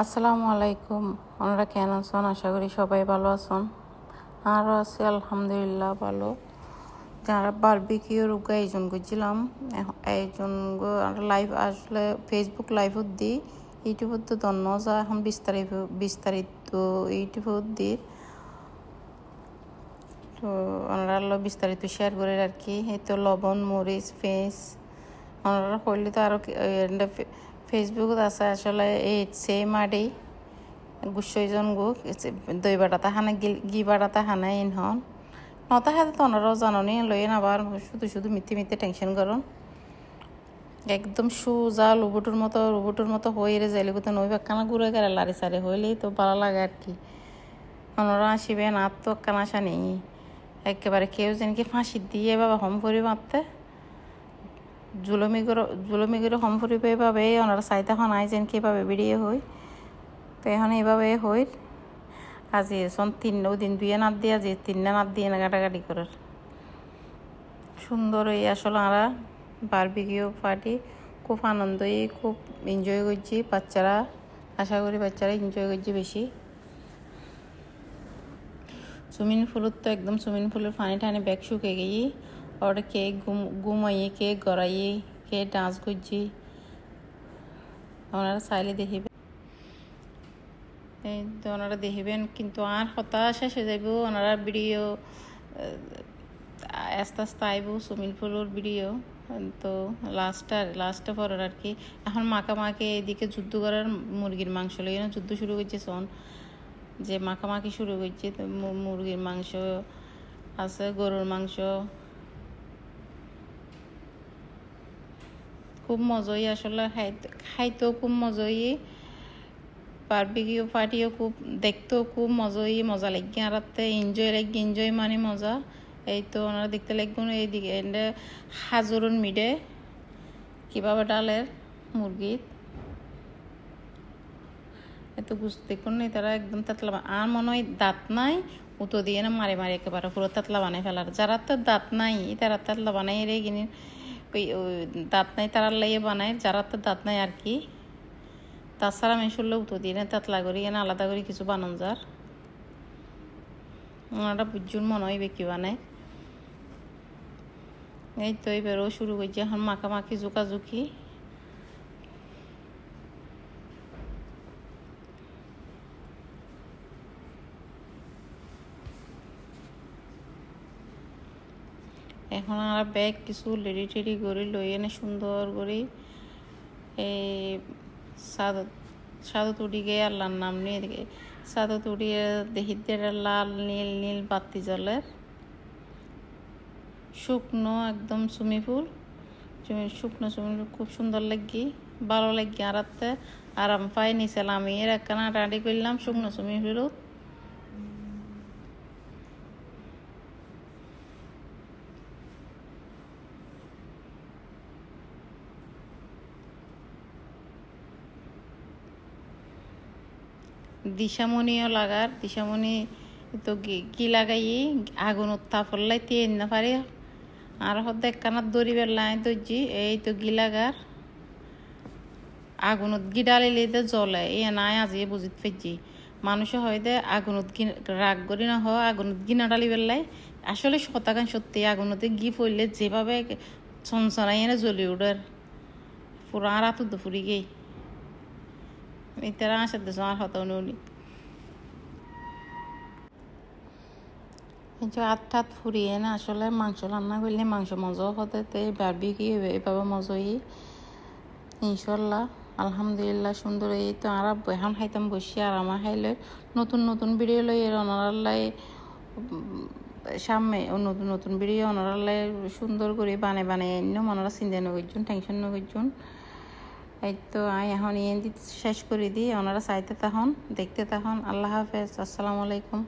আসসালামু আলাইকুম। ওনারা কেন আছেন? আশা করি সবাই ভালো আছেন। আরও আছি আলহামদুলিল্লাহ ভালো। যারা বারবিকিউর আয়োজন করছিলাম, আয়োজন লাইভ আসলে ফেসবুক লাইভত দি, ইউটিউবত তো দন্ন যা এখন বিস্তারিত ইউটিউবত দি, তো ওনারা বিস্তারিত শেয়ার করে আর কি। এই তো লবণ মরিচ পেঁয়াজ ওনারা করলে তো আরও ফেসবুকত আছে আসলে এই সেম আডি গুছইজন গো দই বাটাতা হানে গি বাটাতা হানে ইনহন নতা হাতে তো ওনারাও জাননি লইয়েন আবার শুধু মিথ্যে টেনশন করুন একদম সুজা রুবুটুর মতো হয়ে যাইলে কোথাও নই বাক্কানা ঘুরে গেলে লারি সারি হইলেই তো ভালো লাগে আর কি। ওনারা আসিবেন আর তো কানা আসা নেই একেবারে কেউ যেন কি ফাঁসি দিয়ে বাবা হম করি মারতে জুলমি করে হম ফুরি পেয়ে ওনারা চাইতে এখন আই যেন কীভাবে বেরিয়ে হই তো এখন এইভাবে হই আজি এখন দিন দুইয়ে নাত দিয়ে যে তিনটা নাত দিয়ে গাটাগাটি করার সুন্দর এই আসলে আমরা বারবিকিউ পার্টি খুব আনন্দই খুব এনজয় করছি বাচ্চারা আশা করি বাচ্চারা এনজয় করছি বেশি। সুইমিং পুলত তো একদম সুইমিং পুলের পানি টানি ব্যাগ শুকে গিয়ে ওটা কে ঘুমাইয়ে কে গড়াইয়ে কে ডান্স করছি ওনারা চাইলে দেখিবেন এই তো ওনারা দেখিবেন কিন্তু আর হতাশ শেষে যাইব ওনারা ভিডিও আস্তে আস্তে আইব সুইমিং পুলের ভিডিও তো লাস্টে পরের আর কি। এখন মাকে এদিকে যুদ্ধ করার মুরগির মাংস লইয়ে যুদ্ধ শুরু করছে শোন যে মাখামাখি শুরু করছে মুরগির মাংস আছে গরুর মাংস খুব মজাই আসলে খাইতেও খুব মজাই বারবিকিউ পার্টিও খুব দেখতেও খুব মজা লাগে আর এনজয় মানে মজা এই তো ওনারা দেখতে লাগবে এইদিকে এন্ডে হাজরুন মিডে কিভাবে ডালের মুরগির এত বুঝতে দেখুন না তারা একদম তাতলা আর মনে হয় দাঁত নাই উতো দিয়ে না মারে একেবারে পুরো তাতলা বানাই ফেলার যারা তো দাঁত নাই তারা তাতলা বানাই রে কিনে ওই দাঁত নাই তারা লাইয়ে বানায় যারা তো দাঁত নাই আর কি। তাছাড়া আমি শুনলে উতো দিয়ে না তাতলা করি না আলাদা করে কিছু বানান যার ওনারা বুঝুন মনে হয় বেকি বানায় এই তো এবারও শুরু করছে এখন মাখামাখি জুকাজুকি এখন আর ব্যাগ কিছু রেডি করে লই এনে সুন্দর করে এই সাদত উড়ি গিয়ে আল্লাহর নাম নিয়ে সাদত উড়িয়ে দেখি লাল নীল বাতি জলের শুকনো একদম শুকনো খুব সুন্দর লাগি ভালো লাগি আর আরাম পাই নিছিলাম আমি এর একখানা রাডি করলাম শুকনো সুইমিং পুল দিশামণি তো কি লাগাই আগুন উত্তাপ হল্লাই তিন না পারে আর হদ্দ একখানা দড়ি বেলায় দর্জি এই তো গিলাগার আগুনত গিডালিলে জ্বলে এ নাই আজি বুঝিত ফেজি মানুষে হয় দে আগুনত রাগ করি না হয় আগুনত গিনা ডালি বেলায় আসলে শতাকান সত্যি আগুনতে গি পড়লে যেভাবে চনচনাই এনে জ্বলি উঠার পুরা রাত ফুরি গেই ইতারা আসার দেশ আর হতো উনি আট ফুরিয়ে না আসলে মাংস রান্না করলে মাংস মজাও হতে তো বারবিকিউ এভাবে মজাই ইনশাল্লাহ আলহামদুলিল্লাহ সুন্দর এই তো আর এখন খাইতাম বসি আর আমার খাইলে নতুন ভিডিও লই এর ওনারাল্লাই সামনে নতুন ভিডিও ওনারাল্লাই সুন্দর করে বানায় ওনারা চিন্তা নগরজন টেনশন নগরজন এই তো এখন শেষ করে দিই ওনারা চাইতে তখন দেখতে তখন আল্লাহ হাফেজ আসসালামু আলাইকুম।